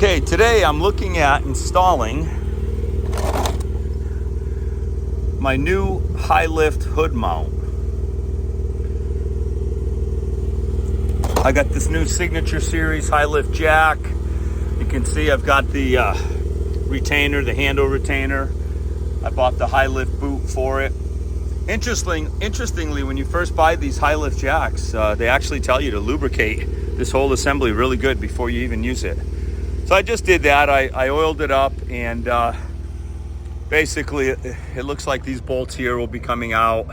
Okay, today I'm looking at installing my new high lift hood mount. I got this new Signature Series high lift jack. You can see I've got the retainer, the handle retainer. I bought the high lift boot for it. Interestingly, when you first buy these high lift jacks, they actually tell you to lubricate this whole assembly really good before you even use it. So I just did that. I oiled it up, and basically it looks like these bolts here will be coming out.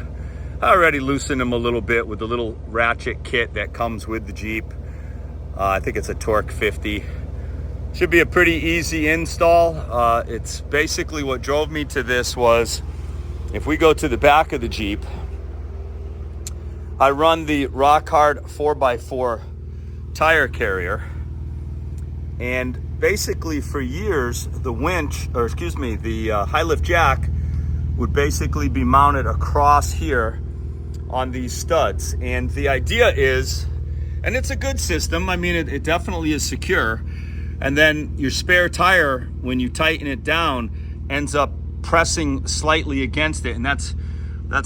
I already loosened them a little bit with the little ratchet kit that comes with the Jeep. I think it's a Torque 50. Should be a pretty easy install. It's basically what drove me to this was, if we go to the back of the Jeep, I run the Rock Hard 4x4 tire carrier, and basically for years the high lift jack would basically be mounted across here on these studs. And the idea is, and it's a good system, I mean it definitely is secure, and then your spare tire, when you tighten it down, ends up pressing slightly against it, and that's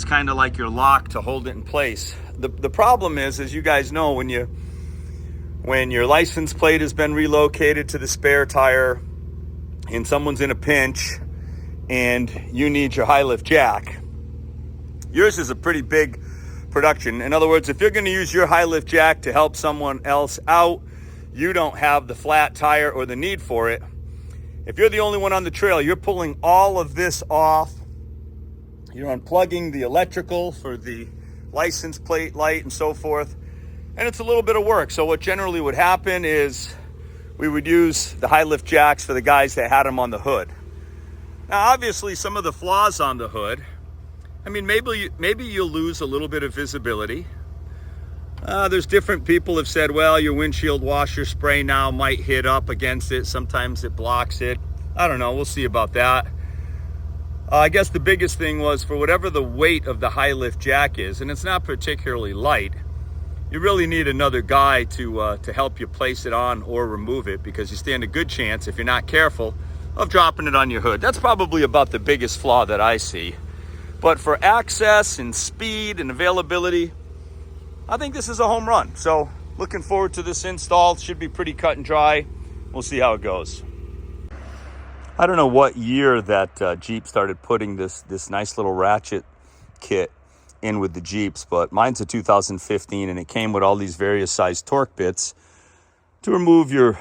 kind of like your lock to hold it in place. The problem is, as you guys know, when your license plate has been relocated to the spare tire and someone's in a pinch and you need your high lift jack, yours is a pretty big production. In other words, if you're going to use your high lift jack to help someone else out, you don't have the flat tire or the need for it. If you're the only one on the trail, you're pulling all of this off. You're unplugging the electrical for the license plate light and so forth. And it's a little bit of work. So what generally would happen is we would use the high lift jacks for the guys that had them on the hood. Now, obviously, some of the flaws on the hood, I mean, maybe you'll lose a little bit of visibility. There's different people have said, well, your windshield washer spray now might hit up against it. Sometimes it blocks it. I don't know. We'll see about that. I guess the biggest thing was, for whatever the weight of the high lift jack is, and it's not particularly light, you really need another guy to help you place it on or remove it, because you stand a good chance, if you're not careful, of dropping it on your hood. That's probably about the biggest flaw that I see. But for access and speed and availability, I think this is a home run. So looking forward to this install. Should be pretty cut and dry. We'll see how it goes. I don't know what year that Jeep started putting this nice little ratchet kit in with the Jeeps, but mine's a 2015, and it came with all these various size torque bits to remove your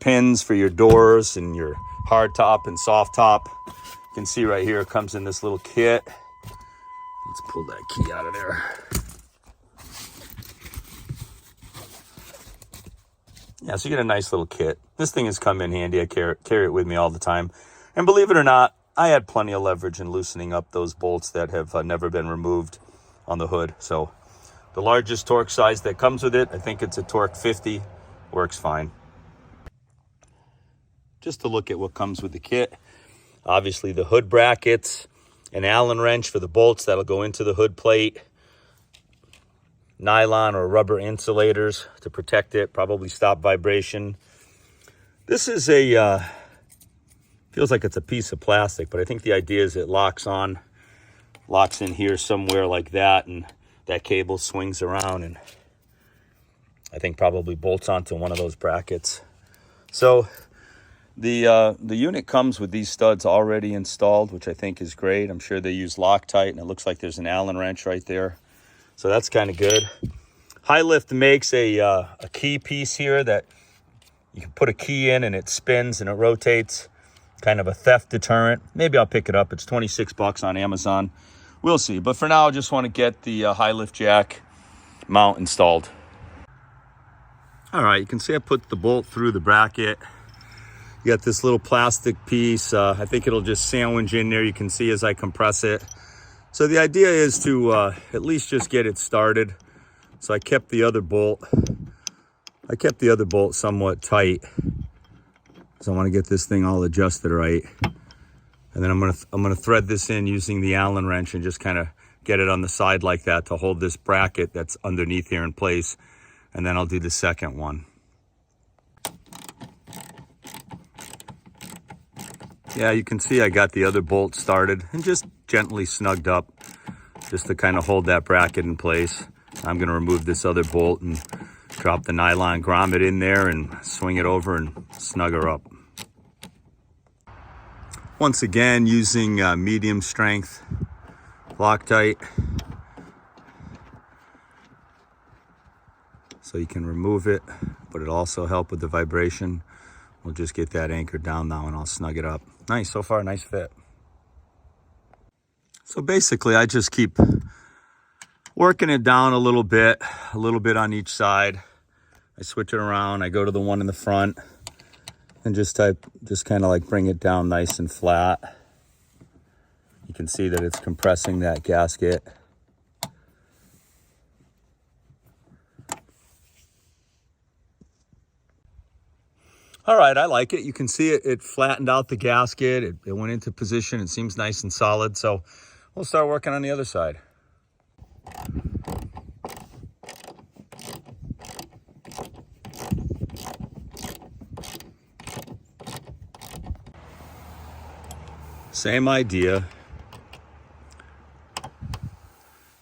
pins for your doors and your hard top and soft top. You can see right here it comes in this little kit. Let's pull that key out of there. Yeah, so you get a nice little kit. This thing has come in handy. I carry it with me all the time. And believe it or not, I had plenty of leverage in loosening up those bolts that have never been removed on the hood. So the largest torque size that comes with it, I think it's a Torque 50, works fine. Just to look at what comes with the kit. Obviously the hood brackets, an Allen wrench for the bolts that'll go into the hood plate, nylon or rubber insulators to protect it, probably stop vibration. This is feels like it's a piece of plastic, but I think the idea is it locks in here somewhere like that, and that cable swings around and I think probably bolts onto one of those brackets. So the unit comes with these studs already installed, which I think is great. I'm sure they use Loctite, and it looks like there's an Allen wrench right there. So that's kind of good. High Lift makes a key piece here that you can put a key in and it spins and it rotates. Kind of a theft deterrent. Maybe I'll pick it up. It's $26 on Amazon. We'll see. But for now, I just want to get the high lift jack mount installed. All right, you can see I put the bolt through the bracket. You got this little plastic piece. I think it'll just sandwich in there. You can see as I compress it. So the idea is to at least just get it started. So I kept the other bolt somewhat tight. So I want to get this thing all adjusted right. And then I'm gonna thread this in using the Allen wrench and just kind of get it on the side like that to hold this bracket that's underneath here in place. And then I'll do the second one. Yeah, you can see I got the other bolt started and just gently snugged up just to kind of hold that bracket in place. I'm going to remove this other bolt and drop the nylon grommet in there and swing it over and snug her up. Once again, using medium strength Loctite, so you can remove it, but it'll also help with the vibration. We'll just get that anchored down now and I'll snug it up. Nice, so far, nice fit. So basically, I just keep working it down a little bit on each side. I switch it around, I go to the one in the front and just kind of like bring it down nice and flat. You can see that it's compressing that gasket. All right, I like it. You can see it flattened out the gasket. It went into position. It seems nice and solid. So we'll start working on the other side. Same idea.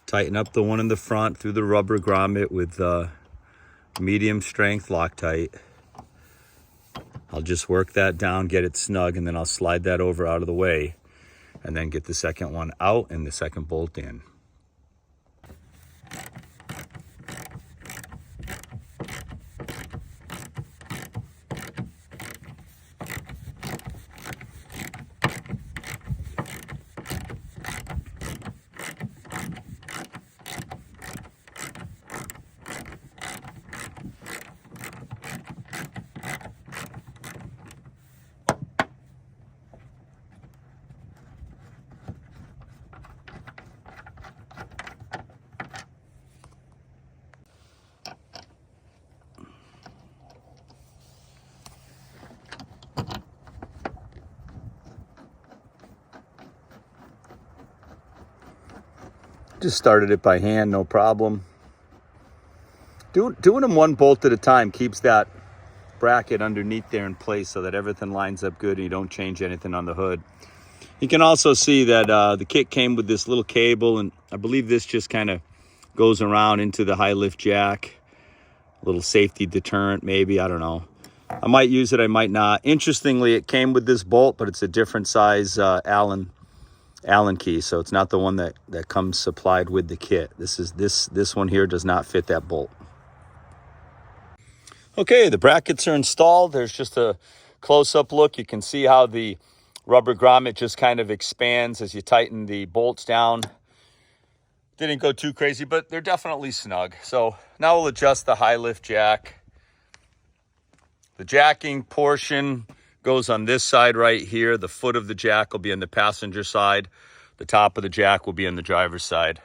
Tighten up the one in the front through the rubber grommet with medium strength Loctite. I'll just work that down, get it snug, and then I'll slide that over out of the way and then get the second one out and the second bolt in. Just started it by hand, no problem. Doing them one bolt at a time keeps that bracket underneath there in place so that everything lines up good and you don't change anything on the hood. You can also see that the kit came with this little cable, and I believe this just kind of goes around into the high lift jack. A little safety deterrent maybe, I don't know. I might use it, I might not. Interestingly, it came with this bolt, but it's a different size Allen key, so it's not the one that comes supplied with the kit. This one here does not fit that bolt. Okay, the brackets are installed. There's just a close-up look. You can see how the rubber grommet just kind of expands as you tighten the bolts down. Didn't go too crazy, but they're definitely snug. So now we'll adjust the high lift jack. The jacking portion goes on this side right here. The foot of the jack will be on the passenger side. The top of the jack will be on the driver's side.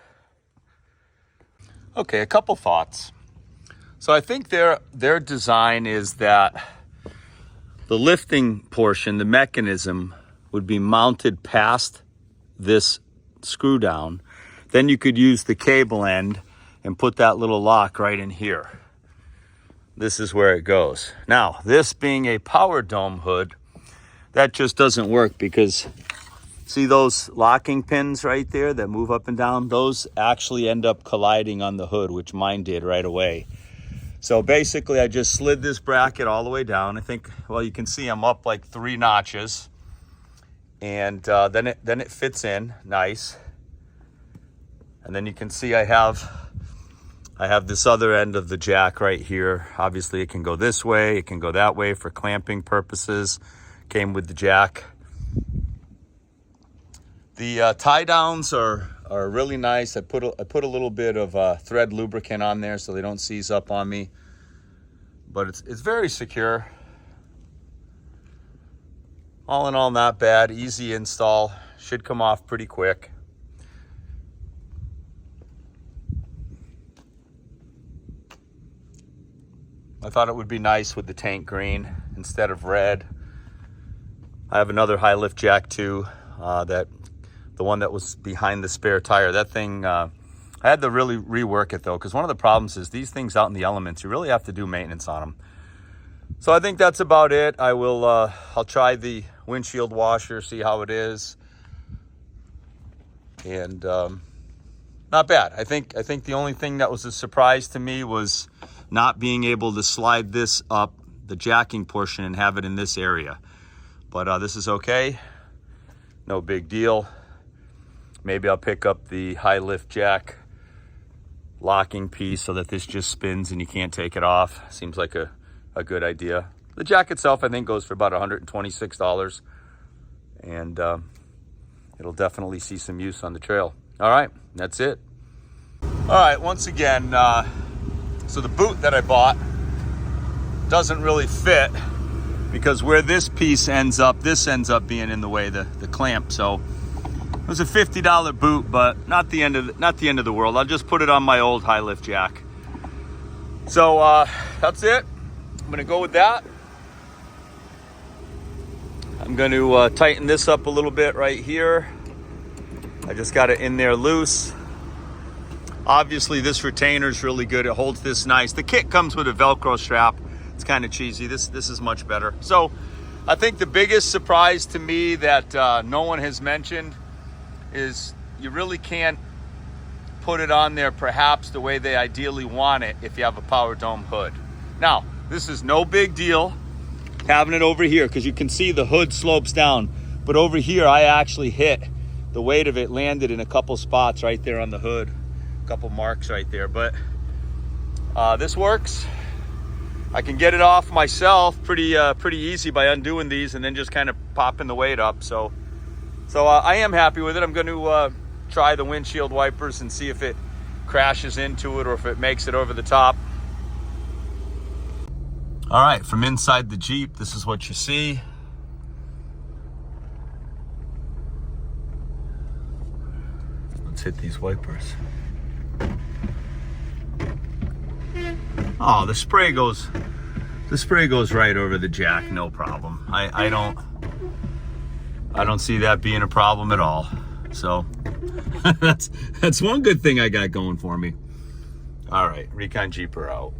Okay, a couple thoughts. So I think their design is that the lifting portion, the mechanism, would be mounted past this screw down. Then you could use the cable end and put that little lock right in here. This is where it goes. Now, this being a power dome hood, that just doesn't work because see those locking pins right there that move up and down? Those actually end up colliding on the hood, which mine did right away. So basically, I just slid this bracket all the way down. I think, well, you can see I'm up like 3 notches. And then it fits in nice. And then you can see I have this other end of the jack right here. Obviously, it can go this way. It can go that way for clamping purposes. Came with the jack. The tie downs are really nice. I put a little bit of thread lubricant on there so they don't seize up on me. But it's very secure. All in all, not bad. Easy install. Should come off pretty quick. I thought it would be nice with the tank green instead of red. I have another high lift jack too, the one that was behind the spare tire. That thing, I had to really rework it though, because one of the problems is these things out in the elements, you really have to do maintenance on them. So I think that's about it. I'll try the windshield washer, see how it is. And not bad. I think the only thing that was a surprise to me was not being able to slide this up the jacking portion and have it in this area. But this is okay. No big deal. Maybe I'll pick up the high lift jack locking piece so that this just spins and you can't take it off. Seems like a good idea. The jack itself, I think, goes for about $126. And it'll definitely see some use on the trail. All right, that's it. All right, once again, so the boot that I bought doesn't really fit because where this piece ends up, this ends up being in the way, the clamp. So it was a $50 boot, but not the end of the world. I'll just put it on my old high lift jack. So that's it. I'm gonna go with that. I'm going to tighten this up a little bit right here. I just got it in there loose. Obviously, this retainer is really good. It holds this nice. The kit comes with a Velcro strap. It's kind of cheesy. This is much better. So I think the biggest surprise to me that no one has mentioned is you really can't put it on there perhaps the way they ideally want it if you have a power dome hood. Now, this is no big deal having it over here because you can see the hood slopes down. But over here, I actually hit the weight of it, landed in a couple spots right there on the hood. A couple marks right there. But this works. I can get it off myself pretty easy by undoing these and then just kind of popping the weight up. So I am happy with it. I'm going to try the windshield wipers and see if it crashes into it or if it makes it over the top. All right, from inside the Jeep, this is what you see. Let's hit these wipers. Oh, the spray goes right over the jack, no problem. I don't see that being a problem at all. So that's one good thing I got going for me. All right, Recon Jeeper out.